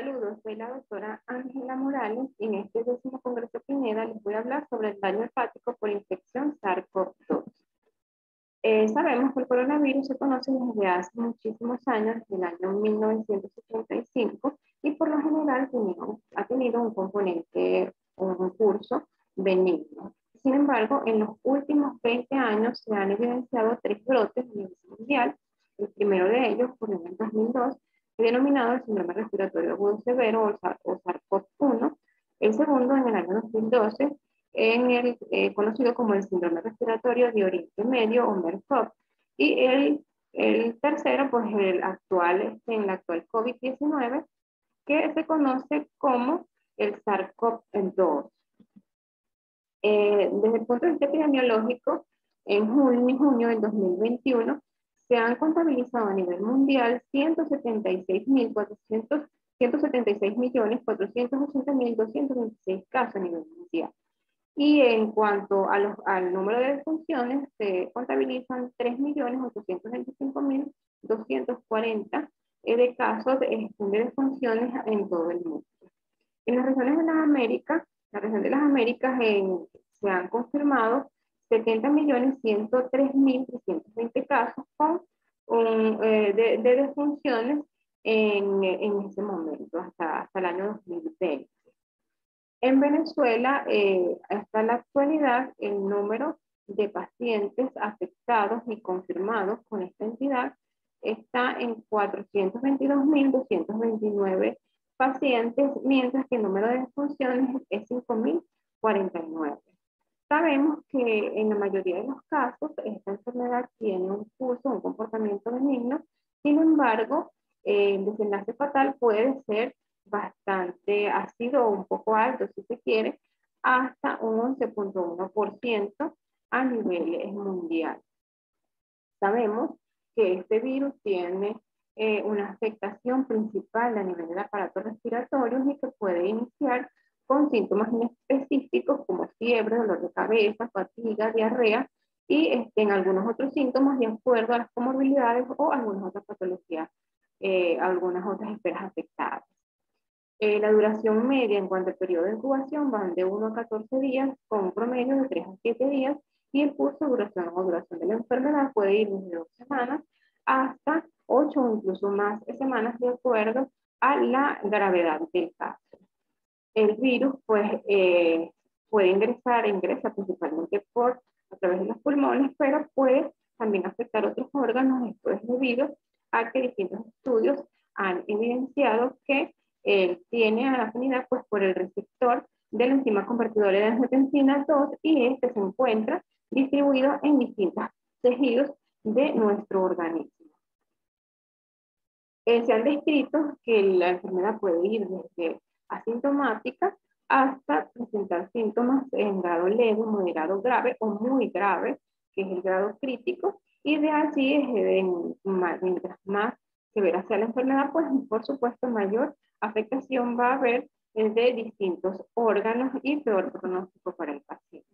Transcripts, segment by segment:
Saludos, soy la doctora Ángela Morales y en este 10º Congreso Pineda les voy a hablar sobre el daño hepático por infección SARS-CoV-2. Sabemos que el coronavirus se conoce desde hace muchísimos años, desde el año 1975, y por lo general ha tenido un componente o un curso benigno. Sin embargo, en los últimos 20 años se han evidenciado 3 brotes a nivel mundial. El primero de ellos ocurrió en el 2002, denominado el síndrome respiratorio agudo severo o SARS-CoV-1. El segundo en el año 2012, conocido como el síndrome respiratorio de Oriente Medio o MERS-CoV. Y el tercero, pues en la actual COVID-19, que se conoce como el SARS-CoV-2. Desde el punto de vista epidemiológico, en junio del 2021 se han contabilizado a nivel mundial 176.480.226 casos a nivel mundial. Y en cuanto al número de defunciones, se contabilizan 3.825.240 de casos de defunciones en todo el mundo. En las regiones de las Américas, la región de las Américas se han confirmado 70.103.320 casos de defunciones en ese momento, hasta el año 2020. En Venezuela, hasta la actualidad, el número de pacientes afectados y confirmados con esta entidad está en 422.229 pacientes, mientras que el número de defunciones es 5.049. Sabemos que en la mayoría de los casos esta enfermedad tiene un curso, un comportamiento benigno. Sin embargo, el desenlace fatal puede ser bastante ácido o un poco alto, si se quiere, hasta un 11.1% a nivel mundial. Sabemos que este virus tiene una afectación principal a nivel del aparato respiratorio y que puede iniciar con síntomas inespecíficos como fiebre, dolor de cabeza, fatiga, diarrea y en algunos otros síntomas de acuerdo a las comorbilidades o algunas otras patologías, algunas otras esferas afectadas. La duración media en cuanto al periodo de incubación van de 1 a 14 días con un promedio de 3 a 7 días y el curso de duración de la enfermedad puede ir desde 2 semanas hasta 8 o incluso más semanas de acuerdo a la gravedad del caso. El virus pues puede ingresa principalmente a través de los pulmones, pero puede también afectar otros órganos. Esto es debido a que distintos estudios han evidenciado que tiene afinidad pues por el receptor de la enzima convertidora de angiotensina 2 y este se encuentra distribuido en distintos tejidos de nuestro organismo. Se han descrito que la enfermedad puede ir desde asintomática hasta presentar síntomas en grado leve, moderado grave o muy grave, que es el grado crítico, y de allí, mientras más severa sea la enfermedad, pues por supuesto mayor afectación va a haber de distintos órganos y peor pronóstico para el paciente.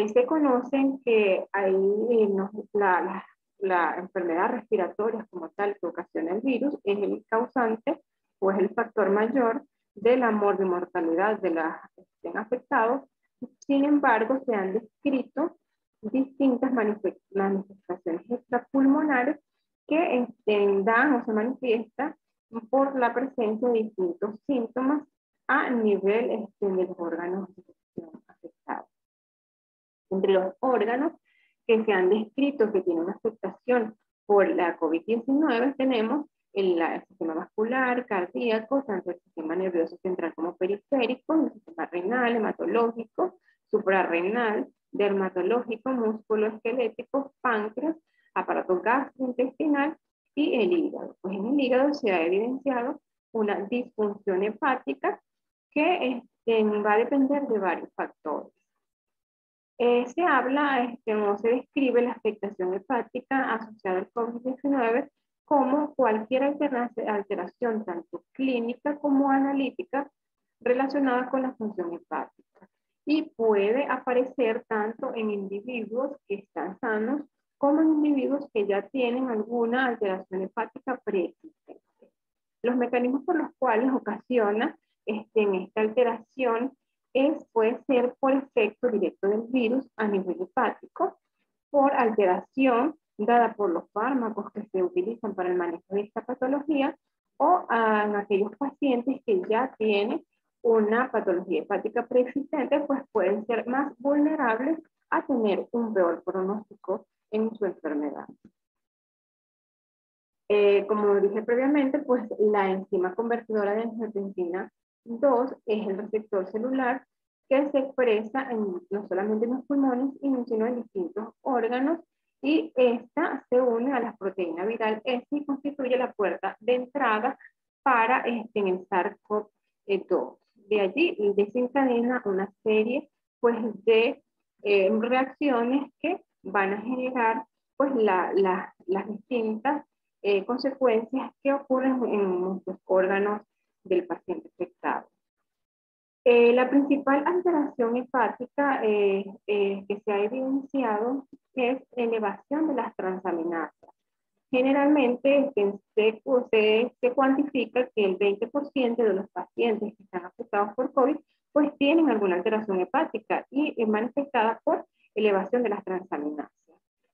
Se conocen que hay la enfermedad respiratoria como tal que ocasiona el virus es el causante o es el factor mayor de la morbimortalidad de los que estén afectados. Sin embargo, se han descrito distintas manifestaciones extrapulmonares que dan o se manifiestan por la presencia de distintos síntomas a nivel de los órganos afectados. Entre los órganos que se han descrito que tienen una afectación por la COVID-19 tenemos el sistema vascular, cardíaco, tanto el sistema nervioso central como periférico, el sistema renal, hematológico, suprarrenal, dermatológico, músculo esquelético, páncreas, aparato gastrointestinal y el hígado. Pues en el hígado se ha evidenciado una disfunción hepática que va a depender de varios factores. Se habla o se describe la afectación hepática asociada al COVID-19 como cualquier alteración tanto clínica como analítica relacionada con la función hepática y puede aparecer tanto en individuos que están sanos como en individuos que ya tienen alguna alteración hepática preexistente. Los mecanismos por los cuales ocasiona esta alteración puede ser por efecto directo del virus a nivel hepático, por alteración dada por los fármacos que se utilizan para el manejo de esta patología, o en aquellos pacientes que ya tienen una patología hepática preexistente, pues pueden ser más vulnerables a tener un peor pronóstico en su enfermedad. Como dije previamente, pues la enzima convertidora de angiotensina 2 es el receptor celular que se expresa no solamente en los pulmones, sino en distintos órganos, y esta se une a la proteína viral S y constituye la puerta de entrada para el SARS-CoV-2. De allí desencadena una serie pues, de reacciones que van a generar pues, las distintas consecuencias que ocurren en muchos órganos del paciente afectado. La principal alteración hepática que se ha evidenciado es elevación de las transaminasas. Generalmente se cuantifica que el 20% de los pacientes que están afectados por COVID pues tienen alguna alteración hepática y es manifestada por elevación de las transaminasas.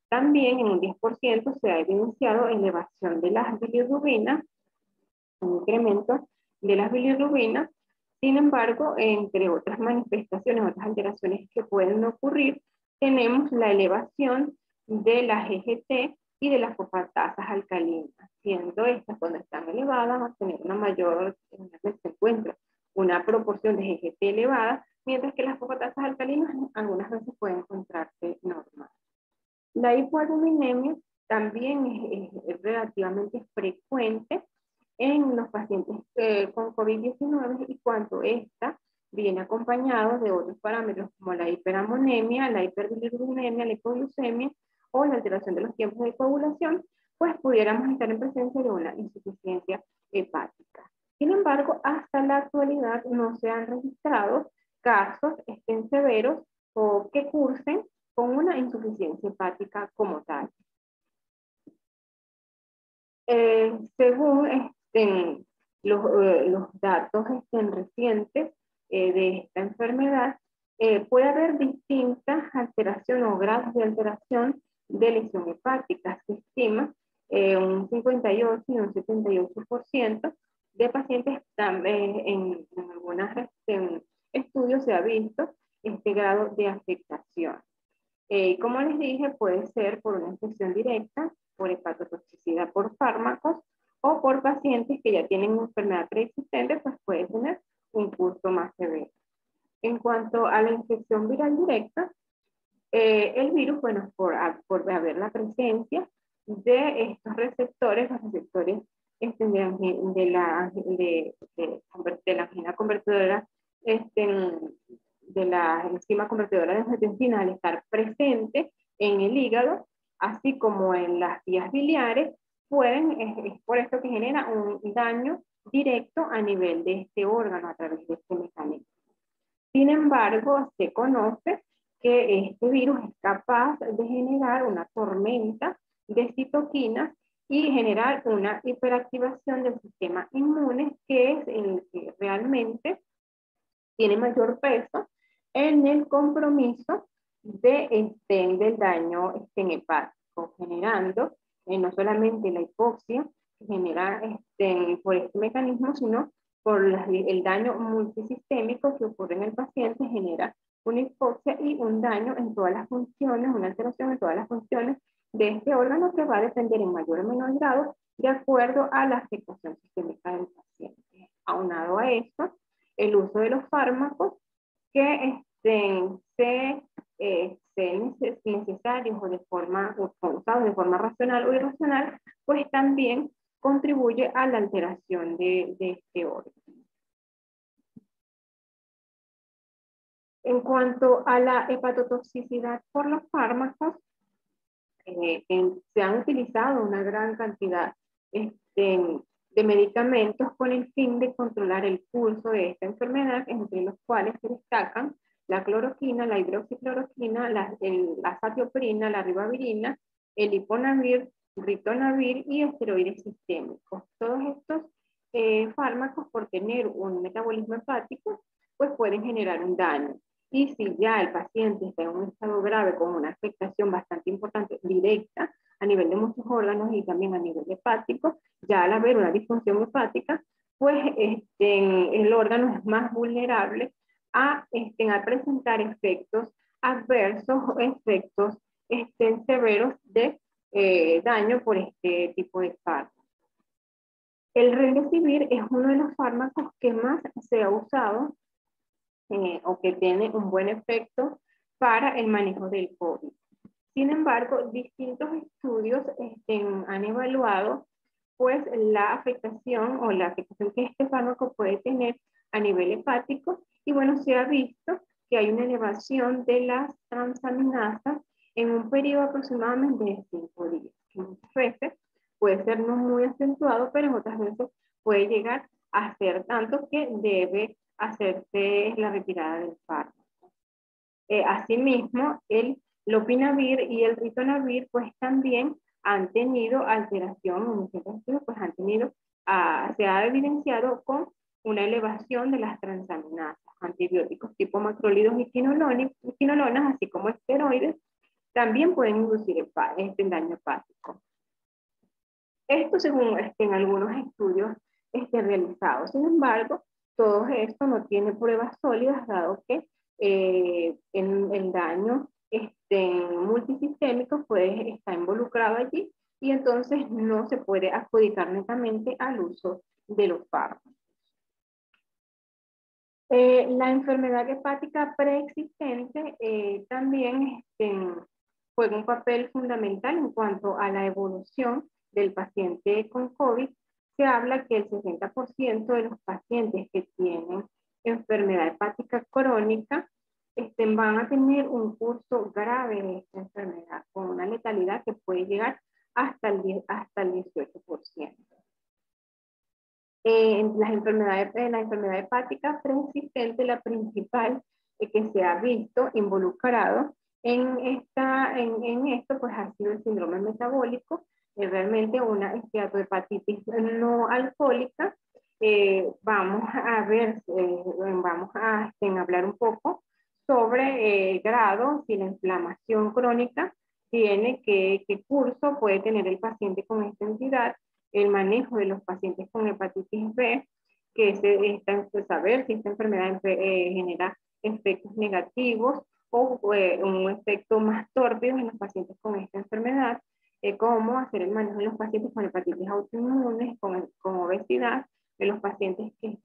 También en un 10% se ha evidenciado elevación de las bilirrubinas, un incremento de las bilirrubinas. Sin embargo, entre otras manifestaciones, otras alteraciones que pueden ocurrir, tenemos la elevación de la GGT y de las fosfatasas alcalinas, siendo estas cuando están elevadas van a tener una mayor, se encuentra una proporción de GGT elevada, mientras que las fosfatasas alcalinas algunas veces pueden encontrarse normal. La hipoalbuminemia también es relativamente frecuente en los pacientes con COVID-19 y cuando esta viene acompañado de otros parámetros como la hiperamonemia, la hiperbilirrubinemia, la hipoglucemia o la alteración de los tiempos de coagulación, pues pudiéramos estar en presencia de una insuficiencia hepática. Sin embargo, hasta la actualidad no se han registrado casos severos o que cursen con una insuficiencia hepática como tal. Según los datos recientes de esta enfermedad, puede haber distintas alteraciones o grados de alteración de lesión hepática. Se estima un 58 y un 78% de pacientes en algunos estudios se ha visto este grado de afectación. Como les dije, puede ser por una infección directa, por hepatotoxicidad por fármacos o por pacientes que ya tienen una enfermedad preexistente, pues puede tener un curso más severo. En cuanto a la infección viral directa, el virus, bueno, por haber la presencia de estos receptores, los receptores de la angina convertidora, de la enzima convertidora de angiotensina, al estar presente en el hígado, así como en las vías biliares, es por esto que genera un daño directo a nivel de este órgano a través de este mecanismo. Sin embargo, se conoce que este virus es capaz de generar una tormenta de citoquinas y generar una hiperactivación del sistema inmune, que es el que realmente tiene mayor peso en el compromiso del daño hepático, generando no solamente la hipoxia que genera por este mecanismo, sino por el daño multisistémico que ocurre en el paciente, genera una hipoxia y un daño en todas las funciones, una alteración en todas las funciones de este órgano que va a depender en mayor o menor grado de acuerdo a la afectación sistémica del paciente. Aunado a esto, el uso de los fármacos que sean necesarios o usados de forma racional o irracional, pues también contribuye a la alteración de este órgano. En cuanto a la hepatotoxicidad por los fármacos, se han utilizado una gran cantidad de medicamentos con el fin de controlar el curso de esta enfermedad, entre los cuales se destacan la cloroquina, la hidroxicloroquina, la azatioprina, la ribavirina, el liponavir, ritonavir y esteroides sistémicos. Todos estos fármacos por tener un metabolismo hepático, pues pueden generar un daño. Y si ya el paciente está en un estado grave con una afectación bastante importante, directa, a nivel de muchos órganos y también a nivel hepático, ya al haber una disfunción hepática, pues el órgano es más vulnerable a presentar efectos adversos o efectos severos de daño por este tipo de fármacos. El Remdesivir es uno de los fármacos que más se ha usado o que tiene un buen efecto para el manejo del COVID. Sin embargo, distintos estudios han evaluado pues la afectación o la afectación que este fármaco puede tener a nivel hepático y bueno, se ha visto que hay una elevación de las transaminasas en un periodo aproximadamente de 5 días. Muchas veces puede ser no muy acentuado, pero en otras veces puede llegar a ser tanto que debe hacerse la retirada del fármaco. Asimismo, el lopinavir y el ritonavir pues también han tenido alteración, en ciertos estudios pues han tenido, se ha evidenciado con una elevación de las transaminasas. Antibióticos tipo macrólidos y quinolonas, así como esteroides, también pueden inducir daño hepático. Esto según en algunos estudios realizados. Sin embargo, todo esto no tiene pruebas sólidas, dado que el daño multisistémico está involucrado allí y entonces no se puede adjudicar netamente al uso de los fármacos. La enfermedad hepática preexistente también juega un papel fundamental en cuanto a la evolución del paciente con COVID. Se habla que el 60% de los pacientes que tienen enfermedad hepática crónica van a tener un curso grave de esta enfermedad, con una letalidad que puede llegar hasta el 18%. La enfermedad hepática preexistente, la principal que se ha visto involucrado en esto, pues ha sido el síndrome metabólico, realmente una esteatohepatitis no alcohólica. Vamos a ver, vamos a hablar un poco sobre grado, si la inflamación crónica tiene, qué curso puede tener el paciente con esta entidad, el manejo de los pacientes con hepatitis B, que saber si esta enfermedad genera efectos negativos o un efecto más tórpido en los pacientes con esta enfermedad, cómo hacer el manejo de los pacientes con hepatitis autoinmunes, con obesidad, de los pacientes que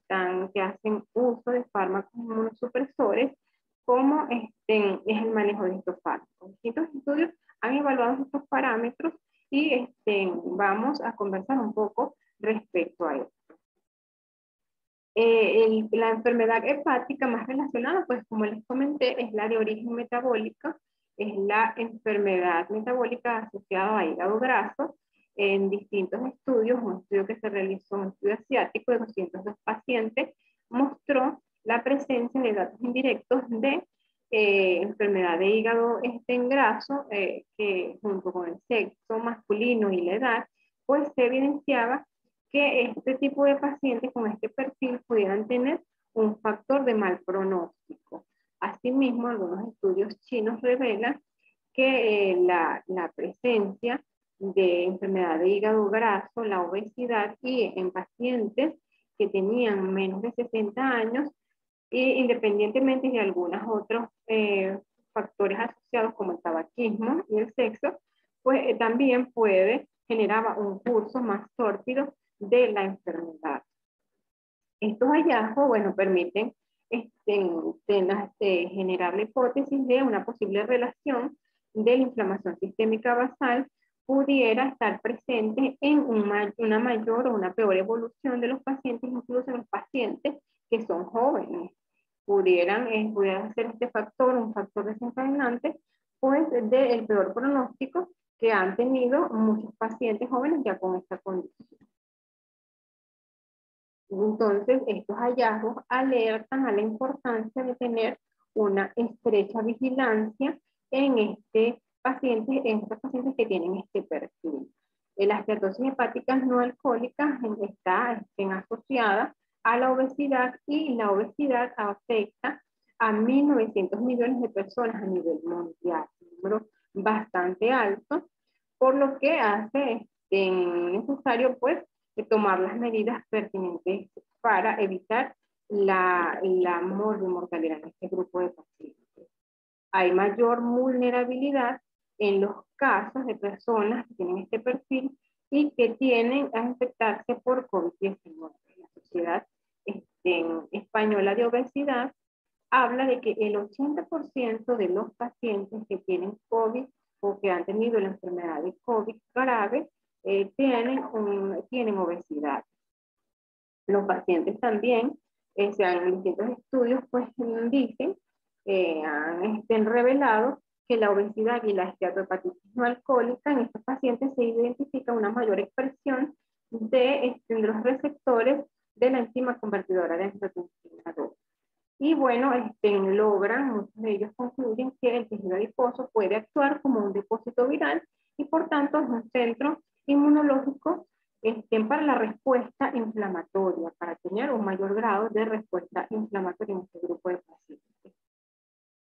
hacen uso de fármacos inmunosupresores, cómo es el manejo de estos fármacos. Distintos estudios han evaluado estos parámetros y vamos a conversar un poco respecto a esto. La enfermedad hepática más relacionada, pues como les comenté, es la de origen metabólico, es la enfermedad metabólica asociada a hígado graso. En distintos estudios, un estudio que se realizó, un estudio asiático de 202 pacientes, mostró la presencia de datos indirectos de enfermedad de hígado graso, que junto con el sexo masculino y la edad, pues se evidenciaba que este tipo de pacientes con este perfil pudieran tener un factor de mal pronóstico. Asimismo, algunos estudios chinos revelan que la presencia de enfermedad de hígado graso, la obesidad y en pacientes que tenían menos de 60 años, independientemente de algunos otros factores asociados como el tabaquismo y el sexo, pues también puede generar un curso más tórpido de la enfermedad. Estos hallazgos, bueno, permiten generar la hipótesis de una posible relación de la inflamación sistémica basal pudiera estar presente en una mayor o una peor evolución de los pacientes, incluso en los pacientes que son jóvenes. Pudiera ser este factor un factor desencadenante, pues, del peor pronóstico que han tenido muchos pacientes jóvenes ya con esta condición. Entonces, estos hallazgos alertan a la importancia de tener una estrecha vigilancia en estos pacientes que tienen este perfil. La esteatosis hepática no alcohólica está asociada a la obesidad y la obesidad afecta a 1.900 millones de personas a nivel mundial, un número bastante alto, por lo que hace necesario pues tomar las medidas pertinentes para evitar la mortalidad en este grupo de pacientes. Hay mayor vulnerabilidad en los casos de personas que tienen este perfil y que tienen a infectarse por COVID-19. La Sociedad Española de Obesidad habla de que el 80% de los pacientes que tienen COVID o que han tenido la enfermedad de COVID grave tienen obesidad. Los pacientes también, en distintos estudios, pues dicen, han revelado que la obesidad y la esteatohepatitis no alcohólica en estos pacientes se identifica una mayor expresión de los receptores de la enzima convertidora de angiotensina 2. Y bueno, logran, muchos de ellos concluyen que el tejido adiposo puede actuar como un depósito viral y por tanto es un centro inmunológico para la respuesta inflamatoria, para tener un mayor grado de respuesta inflamatoria en este grupo de pacientes.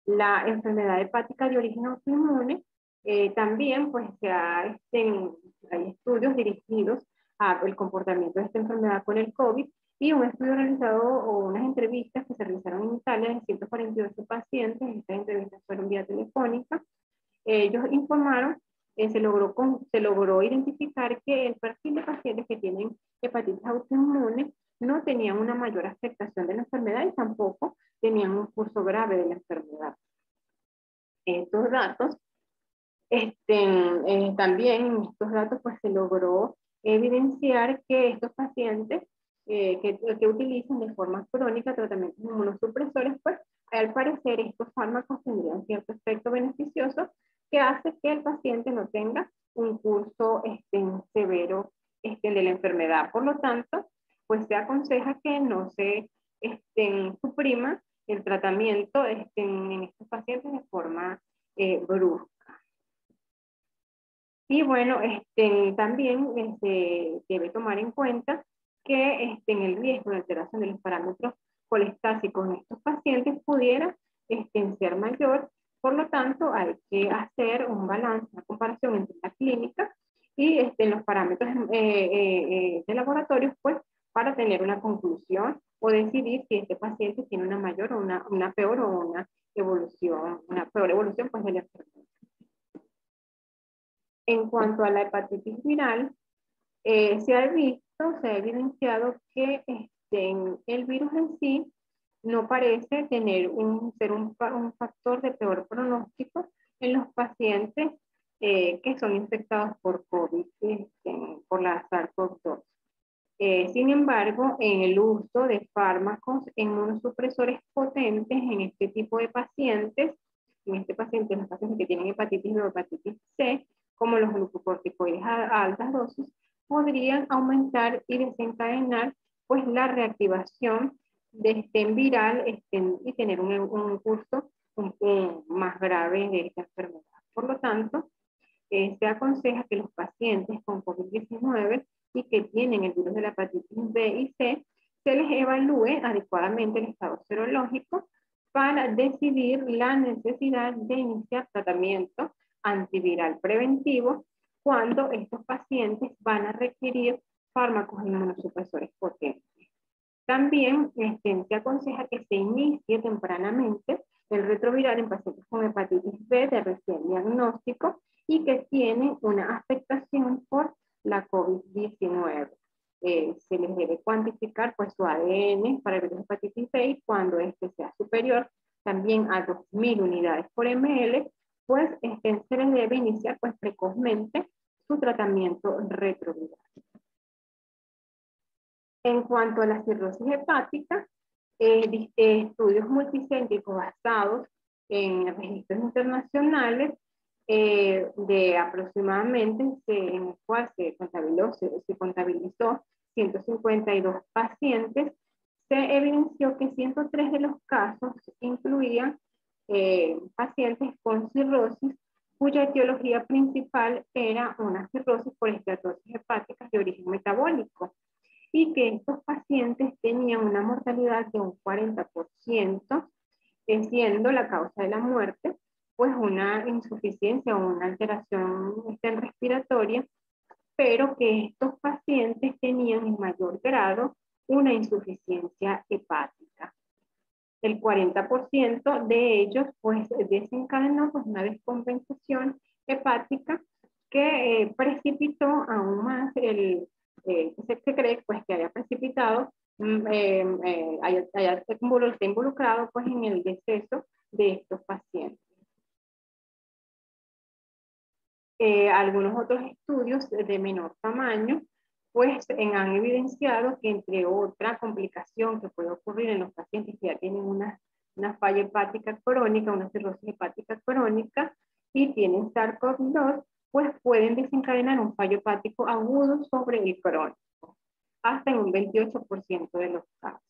La enfermedad hepática de origen autoinmune también pues hay estudios dirigidos al comportamiento de esta enfermedad con el COVID y un estudio realizado o unas entrevistas que se realizaron en Italia de 148 pacientes. Estas entrevistas fueron vía telefónica. Ellos informaron, se logró identificar que el perfil de pacientes que tienen hepatitis autoinmune no tenían una mayor afectación de la enfermedad y tampoco tenían un curso grave de la enfermedad. Estos datos, también en estos datos pues se logró evidenciar que estos pacientes que utilizan de forma crónica tratamientos inmunosupresores, pues al parecer estos fármacos tendrían cierto efecto beneficioso que hace que el paciente no tenga un curso severo de la enfermedad. Por lo tanto, pues se aconseja que no se suprima el tratamiento en estos pacientes de forma brusca. Y bueno, también se debe tomar en cuenta que el riesgo de alteración de los parámetros colestásicos en estos pacientes pudiera ser mayor. Por lo tanto, hay que hacer un balance, una comparación entre la clínica y los parámetros de laboratorios, pues, para tener una conclusión o decidir si este paciente tiene una mayor o una peor o una peor evolución pues, de la enfermedad. En cuanto a la hepatitis viral, se ha evidenciado que el virus en sí no parece tener ser un factor de peor pronóstico en los pacientes que son infectados por COVID, por la SARS-CoV-2. Sin embargo, en el uso de fármacos inmunosupresores potentes en este tipo de pacientes, los pacientes que tienen hepatitis B o hepatitis C, como los glucocorticoides a altas dosis, podrían aumentar y desencadenar pues, la reactivación de viral y tener un curso más grave de esta enfermedad. Por lo tanto, se aconseja que los pacientes con COVID-19 y que tienen el virus de la hepatitis B y C, se les evalúe adecuadamente el estado serológico para decidir la necesidad de iniciar tratamiento antiviral preventivo cuando estos pacientes van a requerir fármacos inmunosupresores potentes. También se aconseja que se inicie tempranamente el retroviral en pacientes con hepatitis B de recién diagnóstico y que tienen una afectación por la COVID-19. Se les debe cuantificar pues, su ADN para el virus de hepatitis B y cuando este sea superior también a 2.000 unidades por ml, pues se les debe iniciar pues, precozmente su tratamiento retroviral. En cuanto a la cirrosis hepática, estudios multicéntricos basados en registros internacionales de aproximadamente en el cual se contabilizó 152 pacientes, se evidenció que 103 de los casos incluían pacientes con cirrosis cuya etiología principal era una cirrosis por esteatosis hepática de origen metabólico, y que estos pacientes tenían una mortalidad de un 40%, siendo la causa de la muerte pues una insuficiencia o una alteración respiratoria, pero que estos pacientes tenían en mayor grado una insuficiencia hepática. El 40% de ellos pues desencadenó pues, una descompensación hepática que precipitó aún más se cree pues, que haya precipitado, está involucrado pues, en el deceso de estos pacientes. Algunos otros estudios de menor tamaño pues han evidenciado que entre otra complicación que puede ocurrir en los pacientes que ya tienen una falla hepática crónica, una cirrosis hepática crónica y tienen SARS-CoV-2, pues pueden desencadenar un fallo hepático agudo sobre el crónico, hasta en un 28% de los casos.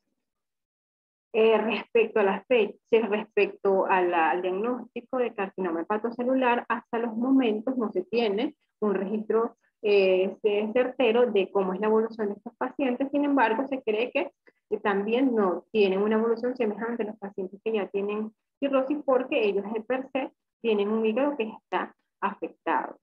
Respecto al diagnóstico de carcinoma hepatocelular, hasta los momentos no se tiene un registro certero de cómo es la evolución de estos pacientes. Sin embargo, se cree que también no tienen una evolución semejante a los pacientes que ya tienen cirrosis, porque ellos de per se tienen un hígado que está afectado.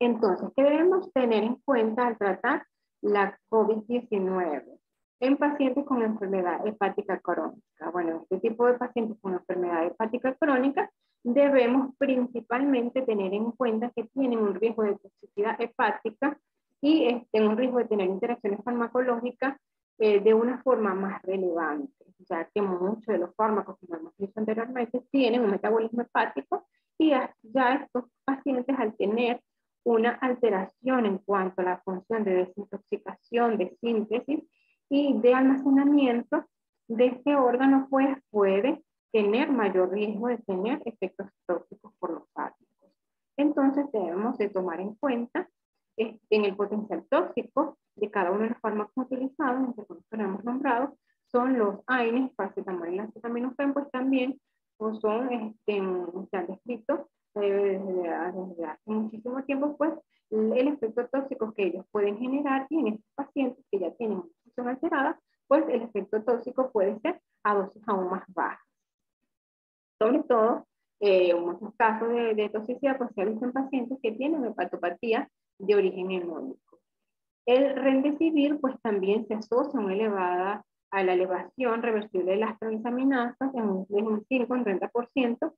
Entonces, ¿qué debemos tener en cuenta al tratar la COVID-19 en pacientes con enfermedad hepática crónica? Bueno, este tipo de pacientes con enfermedad hepática crónica debemos principalmente tener en cuenta que tienen un riesgo de toxicidad hepática y un riesgo de tener interacciones farmacológicas de una forma más relevante, ya que muchos de los fármacos, como hemos dicho anteriormente, tienen un metabolismo hepático y ya estos pacientes, al tener una alteración en cuanto a la función de desintoxicación, de síntesis y de almacenamiento de este órgano, pues puede tener mayor riesgo de tener efectos tóxicos por los fármacos. Entonces debemos de tomar en cuenta en el potencial tóxico de cada uno de los fármacos utilizados, entre los que hemos nombrado, son los AINES, paracetamol y acetaminofén, pues también pues son, se han descrito desde hace muchísimo tiempo, pues el efecto tóxico que ellos pueden generar, y en estos pacientes que ya tienen una función alterada, pues el efecto tóxico puede ser a dosis aún más bajas. Sobre todo, en muchos casos de toxicidad pues se ha visto en pacientes que tienen hepatopatía de origen hemolítico. El remdesivir pues también se asocia a la elevación reversible de las transaminasas en un 5 en 30%.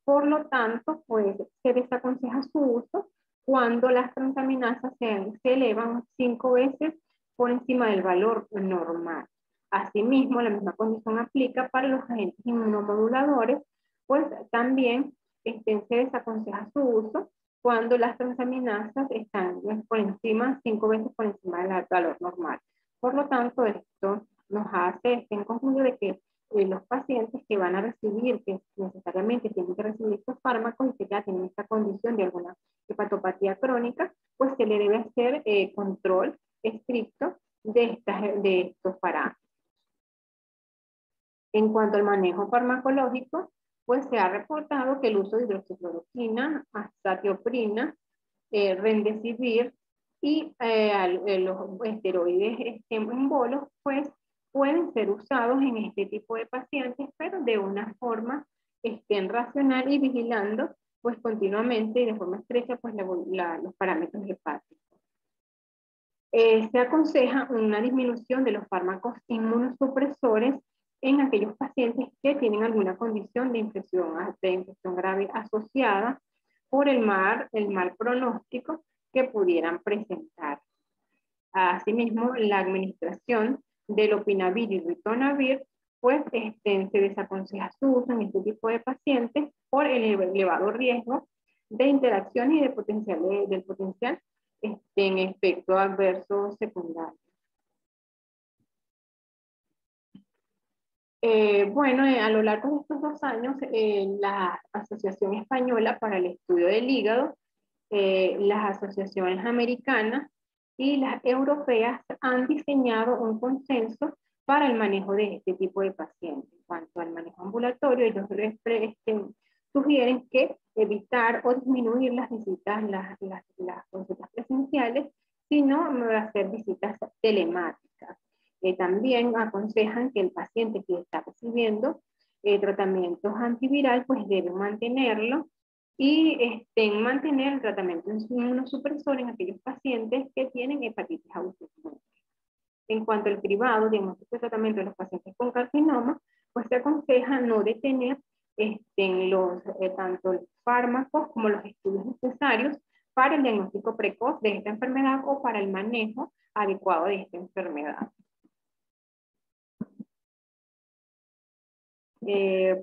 Por lo tanto, pues se desaconseja su uso cuando las transaminasas se elevan 5 veces por encima del valor normal. Asimismo, la misma condición aplica para los agentes inmunomoduladores, pues también se desaconseja su uso cuando las transaminasas están por encima, 5 veces por encima del valor normal. Por lo tanto, esto nos hace en conjunto de que los pacientes que van a recibir, que necesariamente tienen que recibir estos fármacos y que ya tienen esta condición de alguna hepatopatía crónica, pues se le debe hacer control estricto de estos parámetros. En cuanto al manejo farmacológico, pues se ha reportado que el uso de hidroxicloroquina, azatioprina, remdesivir y los esteroides en bolos, pues pueden ser usados en este tipo de pacientes, pero de una forma racional y vigilando pues continuamente y de forma estrecha pues los parámetros hepáticos. Se aconseja una disminución de los fármacos inmunosupresores en aquellos pacientes que tienen alguna condición de infección grave asociada por el mal pronóstico que pudieran presentar. Asimismo, la administración del lopinavir y ritonavir, pues se desaconseja su uso en este tipo de pacientes por el elevado riesgo de interacción y del potencial en efecto adverso secundario. Bueno, a lo largo de estos 2 años, la Asociación Española para el Estudio del Hígado, las asociaciones americanas y las europeas han diseñado un consenso para el manejo de este tipo de pacientes. En cuanto al manejo ambulatorio, ellos sugieren que evitar o disminuir las visitas, las consultas presenciales, sino hacer visitas telemáticas. También aconsejan que el paciente que está recibiendo tratamientos antiviral, pues debe mantenerlo y mantener el tratamiento inmunosupresor en aquellos pacientes que tienen hepatitis autoinmune. En cuanto al cribado, diagnóstico de tratamiento de los pacientes con carcinoma, pues se aconseja no detener tanto los fármacos como los estudios necesarios para el diagnóstico precoz de esta enfermedad o para el manejo adecuado de esta enfermedad.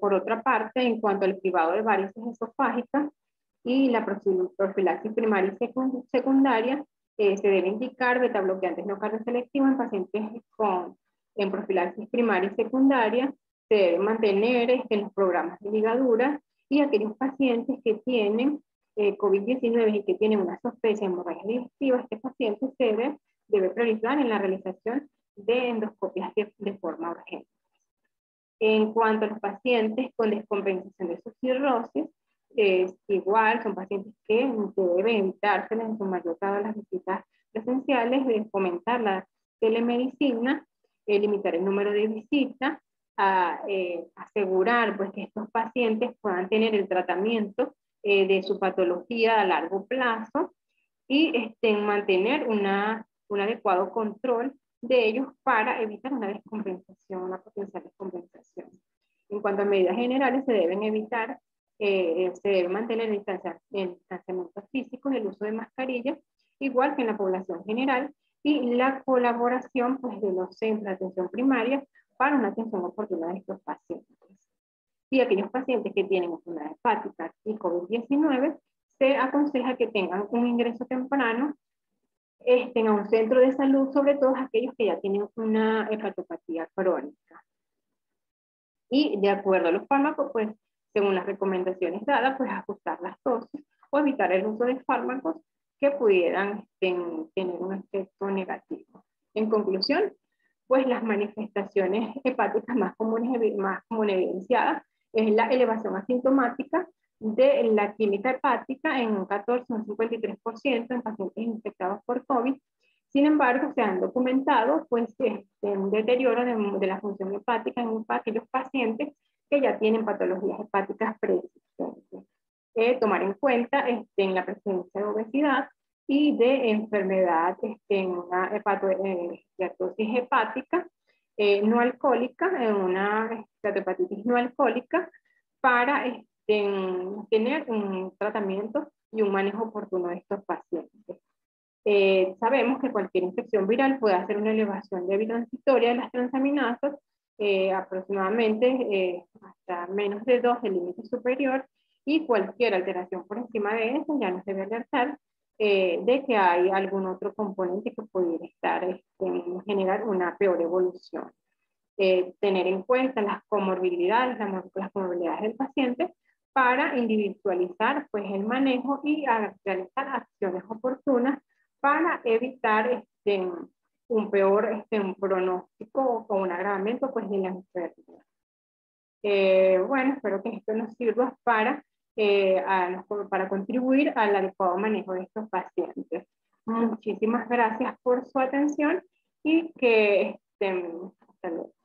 Por otra parte, en cuanto al cribado de varices esofágicas y la profilaxis primaria y secundaria, se debe indicar beta-bloqueantes no cardioselectivos en pacientes en profilaxis primaria y secundaria. Se debe mantener los programas de ligadura y aquellos pacientes que tienen COVID-19 y que tienen una sospecha de hemorragia digestiva, este paciente debe priorizar en la realización de endoscopias de forma urgente. En cuanto a los pacientes con descompensación de su cirrosis, igual son pacientes que deben evitarse en su mayor grado las visitas presenciales, de fomentar la telemedicina, limitar el número de visitas, asegurar pues, que estos pacientes puedan tener el tratamiento de su patología a largo plazo y mantener un adecuado control de ellos para evitar una descompensación, una potencial descompensación. En cuanto a medidas generales, se deben evitar, se debe mantener el distanciamiento físico y el uso de mascarillas, igual que en la población general, y la colaboración pues, de los centros de atención primaria para una atención oportuna de estos pacientes. Y aquellos pacientes que tienen enfermedad hepática y COVID-19, se aconseja que tengan un ingreso temprano a un centro de salud, sobre todo aquellos que ya tienen una hepatopatía crónica. Y de acuerdo a los fármacos, pues según las recomendaciones dadas, pues ajustar las dosis o evitar el uso de fármacos que pudieran tener un efecto negativo. En conclusión, pues las manifestaciones hepáticas más comunes evidenciadas es la elevación asintomática de la química hepática en un 14 o un 53% en pacientes infectados por COVID. Sin embargo, se han documentado pues, un deterioro de la función hepática en aquellos pacientes que ya tienen patologías hepáticas preexistentes. Tomar en cuenta en la presencia de obesidad y de enfermedad en una hepatosis hepática no alcohólica, en una hepatitis no alcohólica, para tener un tratamiento y un manejo oportuno de estos pacientes. Sabemos que cualquier infección viral puede hacer una elevación de transitoria de las transaminasas, aproximadamente hasta menos de 2 del límite superior, y cualquier alteración por encima de eso ya nos debe alertar de que hay algún otro componente que pudiera estar generar una peor evolución. Tener en cuenta las comorbilidades, las comorbilidades del paciente para individualizar pues, el manejo y realizar acciones oportunas para evitar un peor un pronóstico o un agravamiento pues, de la enfermedad. Bueno, espero que esto nos sirva para contribuir al adecuado manejo de estos pacientes. Muchísimas gracias por su atención y que hasta luego.